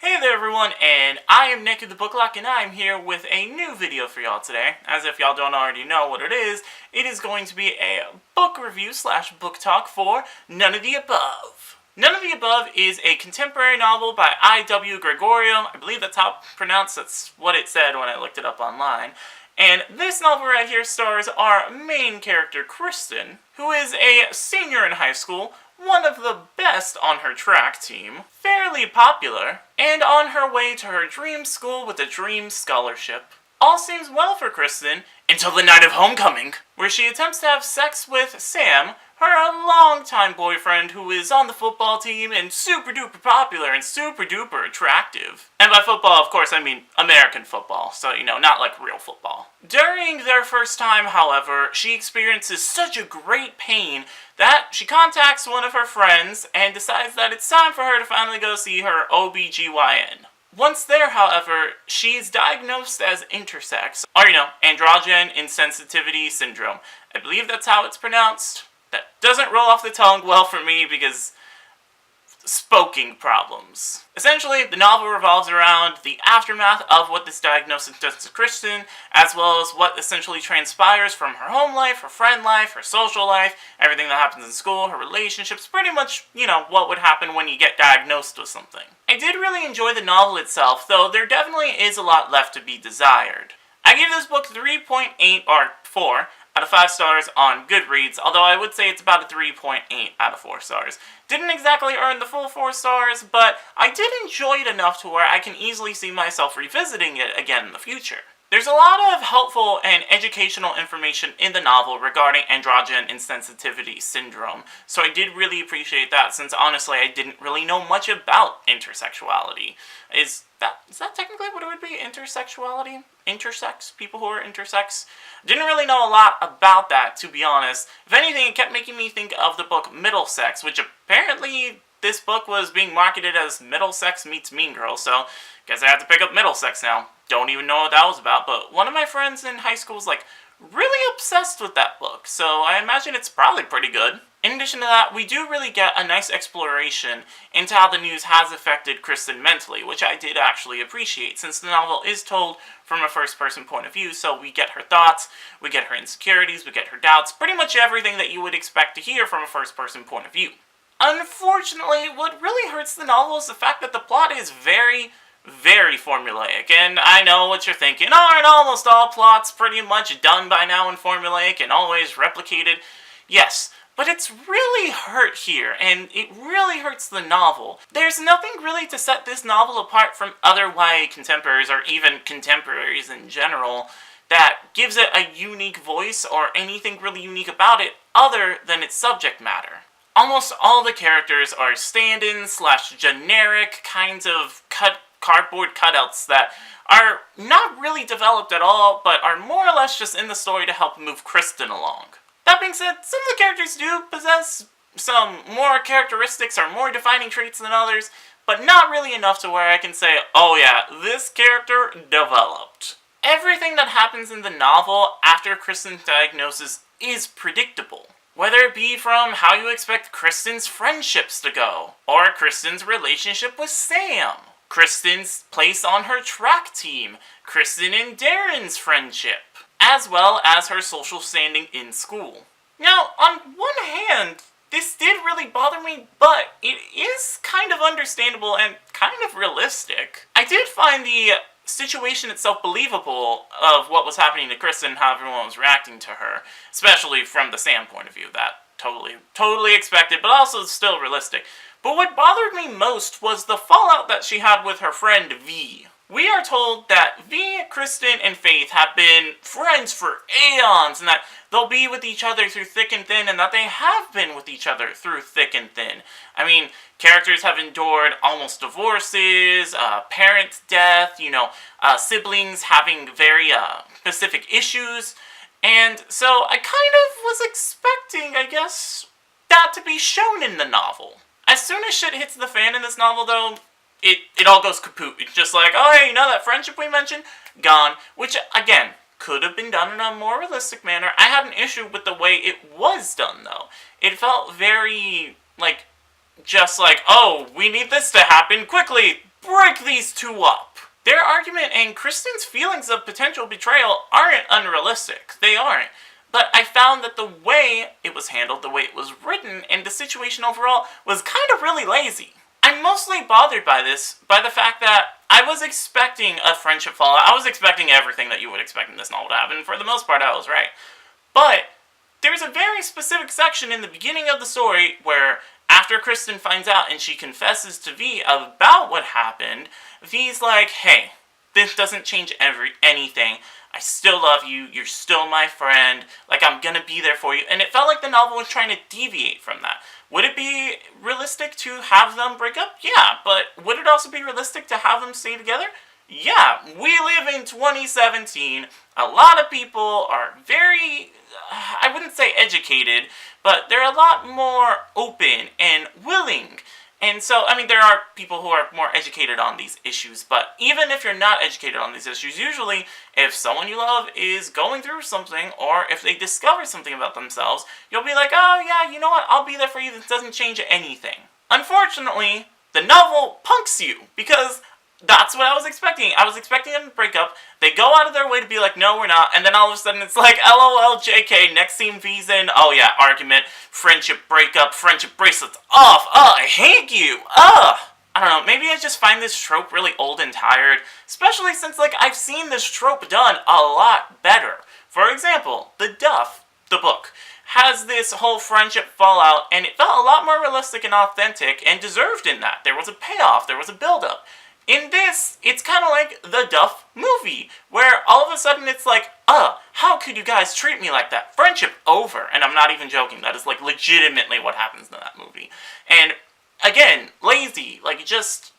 Hey there everyone, and I am NekutheBOOKLocke, and I'm here with a new video for y'all today. As if y'all don't already know what it is going to be a book review / book talk for None of the Above. None of the Above is a contemporary novel by I.W. Gregorio. I believe that's how it's pronounced, that's what it said when I looked it up online. And this novel right here stars our main character, Kristen, who is a senior in high school, one of the best on her track team, fairly popular, and on her way to her dream school with a dream scholarship. All seems well for Kristen until the night of homecoming, where she attempts to have sex with Sam, her longtime boyfriend who is on the football team and super duper popular and super duper attractive. And by football, of course, I mean American football, so not like real football. During their first time, however, she experiences such a great pain that she contacts one of her friends and decides that it's time for her to finally go see her OBGYN. Once there, however, she is diagnosed as intersex, or androgen insensitivity syndrome. I believe that's how it's pronounced. That doesn't roll off the tongue well for me because spoken problems. Essentially, the novel revolves around the aftermath of what this diagnosis does to Kristen, as well as what essentially transpires from her home life, her friend life, her social life, everything that happens in school, her relationships, pretty much, what would happen when you get diagnosed with something. I did really enjoy the novel itself, though there definitely is a lot left to be desired. I gave this book 3.8 or 4 out of 5 stars on Goodreads, although I would say it's about a 3.8 out of 4 stars. Didn't exactly earn the full 4 stars, but I did enjoy it enough to where I can easily see myself revisiting it again in the future. There's a lot of helpful and educational information in the novel regarding androgen insensitivity syndrome, so I did really appreciate that, since honestly I didn't really know much about intersexuality. Is that technically what it would be? Intersexuality? Intersex? People who are intersex? Didn't really know a lot about that, to be honest. If anything, it kept making me think of the book Middlesex, which apparently this book was being marketed as Middlesex meets Mean Girl, so guess I have to pick up Middlesex now. Don't even know what that was about, but one of my friends in high school was really obsessed with that book, so I imagine it's probably pretty good. In addition to that, we do really get a nice exploration into how the news has affected Kristen mentally, which I did actually appreciate, since the novel is told from a first-person point of view, so we get her thoughts, we get her insecurities, we get her doubts, pretty much everything that you would expect to hear from a first-person point of view. Unfortunately, what really hurts the novel is the fact that the plot is very formulaic, and I know what you're thinking, aren't almost all plots pretty much done by now and formulaic and always replicated? Yes, but it's really hurt here, and it really hurts the novel. There's nothing really to set this novel apart from other YA contemporaries, or even contemporaries in general, that gives it a unique voice or anything really unique about it other than its subject matter. Almost all the characters are stand-ins / generic kinds of cardboard cutouts that are not really developed at all, but are more or less just in the story to help move Kristen along. That being said, some of the characters do possess some more characteristics or more defining traits than others, but not really enough to where I can say, oh yeah, this character developed. Everything that happens in the novel after Kristen's diagnosis is predictable. Whether it be from how you expect Kristen's friendships to go, or Kristen's relationship with Sam, Kristen's place on her track team, Kristen and Darren's friendship, as well as her social standing in school. Now, on one hand, this did really bother me, but it is kind of understandable and kind of realistic. I did find the situation itself believable of what was happening to Kristen, how everyone was reacting to her, especially from the Sam point of view. That totally expected, but also still realistic. But what bothered me most was the fallout that she had with her friend V. We are told that V, Kristen, and Faith have been friends for aeons, and that they'll be with each other through thick and thin, and that they have been with each other through thick and thin. I mean, characters have endured almost divorces, parent death, siblings having very specific issues, and so I kind of was expecting, I guess, that to be shown in the novel. As soon as shit hits the fan in this novel, though, it all goes kaput. It's just like, oh hey, that friendship we mentioned? Gone. Which, again, could have been done in a more realistic manner. I had an issue with the way it was done, though. It felt very, just like, oh, we need this to happen quickly, break these two up. Their argument and Kristen's feelings of potential betrayal aren't unrealistic. They aren't. But I found that the way it was handled, the way it was written, and the situation overall was kind of really lazy. I'm mostly bothered by this, by the fact that I was expecting a friendship fallout. I was expecting everything that you would expect in this novel to happen. For the most part, I was right. But there's a very specific section in the beginning of the story where, after Kristen finds out and she confesses to V about what happened, V's like, hey, this doesn't change anything. I still love you. You're still my friend. Like, I'm gonna be there for you. And it felt like the novel was trying to deviate from that. Would it be realistic to have them break up? Yeah, but would it also be realistic to have them stay together? Yeah, we live in 2017. A lot of people are very, I wouldn't say educated, but they're a lot more open and willing. And so, I mean, there are people who are more educated on these issues, but even if you're not educated on these issues, usually if someone you love is going through something, or if they discover something about themselves, you'll be like, oh yeah, you know what, I'll be there for you, this doesn't change anything. Unfortunately, the novel punks you, because that's what I was expecting. I was expecting them to break up. They go out of their way to be like, no, we're not. And then all of a sudden it's like, LOL, JK, next scene V's in. Oh yeah, argument, friendship breakup, friendship bracelets off. I hate you. I don't know, maybe I just find this trope really old and tired. Especially since, like, I've seen this trope done a lot better. For example, The Duff, the book, has this whole friendship fallout, and it felt a lot more realistic and authentic, and deserved in that. There was a payoff, there was a build-up. In this, it's kind of like the Duff movie, where all of a sudden it's like, how could you guys treat me like that? Friendship over. And I'm not even joking, that is like legitimately what happens in that movie. And again, lazy, like just,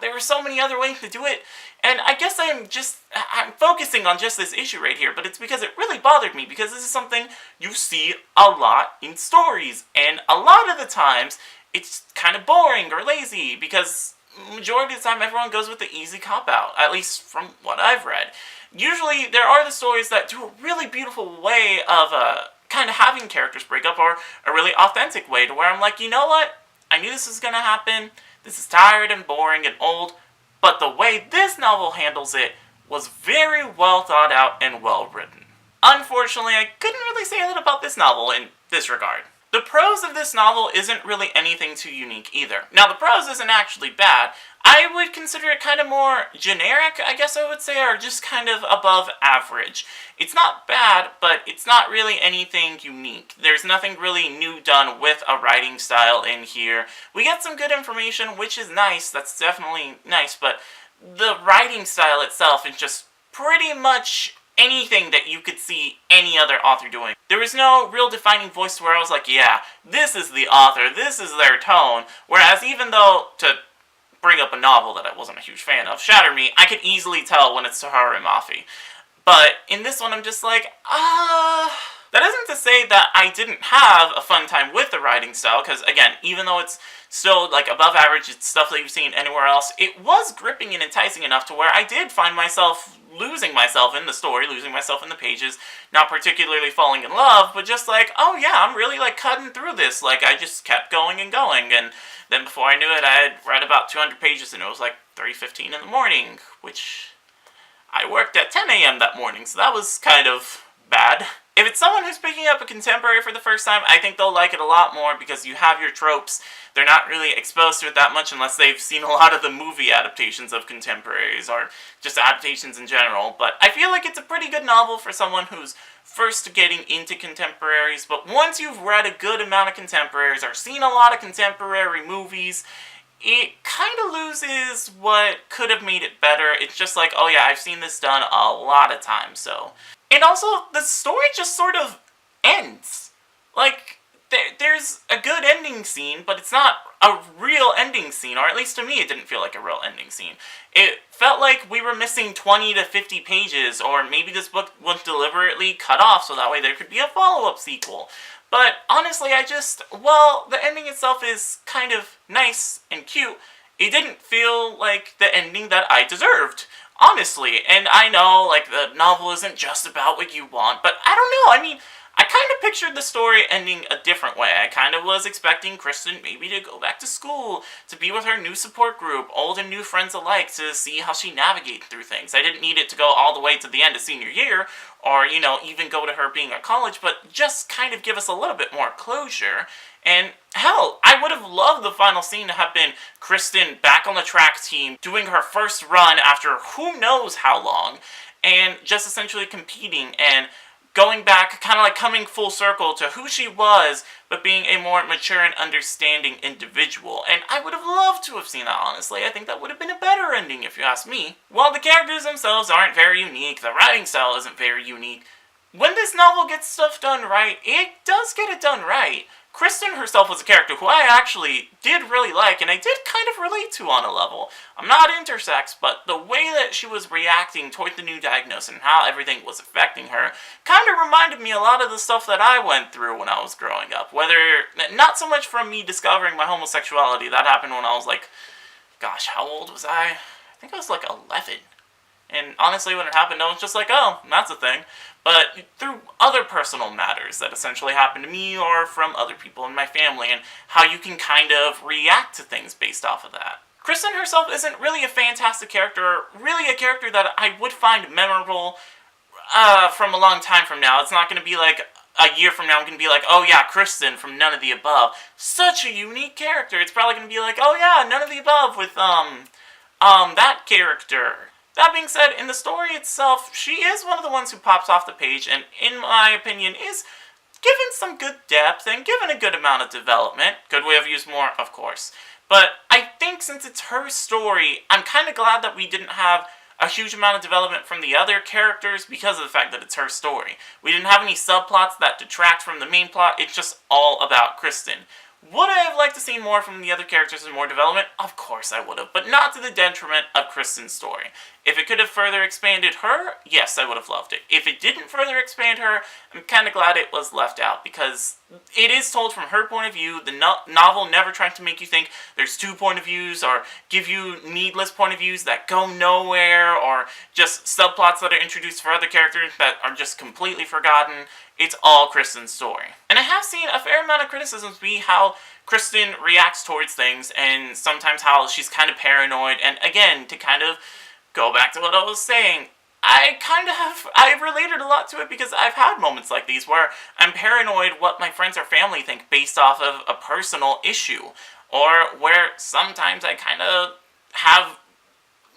there were so many other ways to do it. And I guess I'm focusing on just this issue right here, but it's because it really bothered me, because this is something you see a lot in stories. And a lot of the times, it's kind of boring or lazy, because majority of the time everyone goes with the easy cop-out, at least from what I've read. Usually there are the stories that do a really beautiful way of kind of having characters break up, or a really authentic way to where I'm like, you know what, I knew this was going to happen, this is tired and boring and old, but the way this novel handles it was very well thought out and well written. Unfortunately, I couldn't really say that about this novel in this regard. The prose of this novel isn't really anything too unique either. Now, the prose isn't actually bad. I would consider it kind of more generic, I guess I would say, or just kind of above average. It's not bad, but it's not really anything unique. There's nothing really new done with a writing style in here. We get some good information, which is nice, that's definitely nice, but the writing style itself is just pretty much anything that you could see any other author doing. There was no real defining voice where I was like, yeah, this is the author, this is their tone. Whereas even though, to bring up a novel that I wasn't a huge fan of, Shatter Me, I could easily tell when it's Taharu Mafi. But in this one, I'm just like, That isn't to say that I didn't have a fun time with the writing style, because again, even though it's still like above average, it's stuff that you've seen anywhere else, it was gripping and enticing enough to where I did find myself losing myself in the story, losing myself in the pages, not particularly falling in love, but just like, oh yeah, I'm really like cutting through this. Like, I just kept going and going, and then before I knew it, I had read about 200 pages, and it was like 3:15 in the morning, which I worked at 10 a.m. that morning, so that was kind of bad. If it's someone who's picking up a contemporary for the first time, I think they'll like it a lot more, because you have your tropes. They're not really exposed to it that much unless they've seen a lot of the movie adaptations of contemporaries, or just adaptations in general. But I feel like it's a pretty good novel for someone who's first getting into contemporaries. But once you've read a good amount of contemporaries, or seen a lot of contemporary movies, it kind of loses what could have made it better. It's just like, oh yeah, I've seen this done a lot of times, so. And also, the story just sort of ends. Like, there's a good ending scene, but it's not a real ending scene, or at least to me it didn't feel like a real ending scene. It felt like we were missing 20 to 50 pages, or maybe this book was deliberately cut off so that way there could be a follow-up sequel. But honestly, well, the ending itself is kind of nice and cute. It didn't feel like the ending that I deserved, honestly. And I know, like, the novel isn't just about what you want, but I don't know, I mean, I kind of pictured the story ending a different way. I kind of was expecting Kristen maybe to go back to school, to be with her new support group, old and new friends alike, to see how she navigated through things. I didn't need it to go all the way to the end of senior year, or, even go to her being at college, but just kind of give us a little bit more closure. And hell, I would have loved the final scene to have been Kristen back on the track team, doing her first run after who knows how long, and just essentially competing and going back, kind of like coming full circle to who she was, but being a more mature and understanding individual. And I would have loved to have seen that, honestly. I think that would have been a better ending, if you ask me. While the characters themselves aren't very unique, the writing style isn't very unique, when this novel gets stuff done right, it does get it done right. Kristen herself was a character who I actually did really like, and I did kind of relate to on a level. I'm not intersex, but the way that she was reacting toward the new diagnosis and how everything was affecting her kind of reminded me a lot of the stuff that I went through when I was growing up. Whether, not so much from me discovering my homosexuality, that happened when I was like, gosh, how old was I? I think I was like 11. And honestly, when it happened, I was just like, oh, that's a thing. But through other personal matters that essentially happened to me or from other people in my family, and how you can kind of react to things based off of that. Kristen herself isn't really a fantastic character, really a character that I would find memorable from a long time from now. It's not going to be like a year from now I'm going to be like, oh yeah, Kristen from None of the Above. Such a unique character. It's probably going to be like, oh yeah, None of the Above with, that character. That being said, in the story itself, she is one of the ones who pops off the page, and in my opinion is given some good depth and given a good amount of development. Could we have used more? Of course. But I think since it's her story, I'm kind of glad that we didn't have a huge amount of development from the other characters because of the fact that it's her story. We didn't have any subplots that detract from the main plot. It's just all about Kristen. Would I have liked to see more from the other characters and more development? Of course I would have, but not to the detriment of Kristen's story. If it could have further expanded her, yes, I would have loved it. If it didn't further expand her, I'm kind of glad it was left out, because it is told from her point of view. The novel never tries to make you think there's two point of views, or give you needless point of views that go nowhere, or just subplots that are introduced for other characters that are just completely forgotten. It's all Kristen's story. And I have seen a fair amount of criticisms be how Kristen reacts towards things, and sometimes how she's kind of paranoid. And again, to kind of go back to what I was saying, I related a lot to it because I've had moments like these where I'm paranoid what my friends or family think based off of a personal issue, or where sometimes I kind of have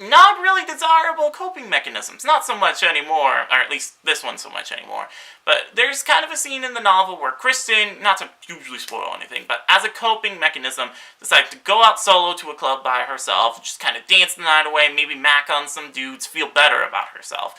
not really desirable coping mechanisms. Not so much anymore, or at least this one so much anymore. But there's kind of a scene in the novel where Kristen, not to hugely spoil anything, but as a coping mechanism, decides to go out solo to a club by herself, just kind of dance the night away, maybe mac on some dudes, feel better about herself.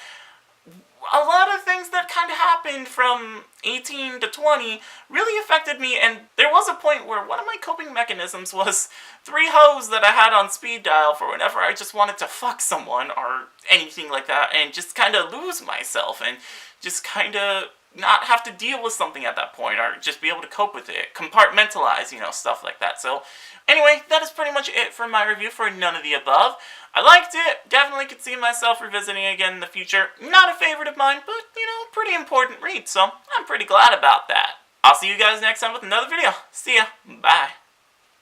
A lot of things that kind of happened from 18 to 20 really affected me, and there was a point where one of my coping mechanisms was 3 hoes that I had on speed dial for whenever I just wanted to fuck someone or anything like that, and just kind of lose myself and just kind of not have to deal with something at that point, or just be able to cope with it, compartmentalize, stuff like that. So anyway, that is pretty much it for my review for None of the Above. I liked it, definitely could see myself revisiting it again in the future. Not a favorite of mine, but, pretty important read, so I'm pretty glad about that. I'll see you guys next time with another video. See ya. Bye.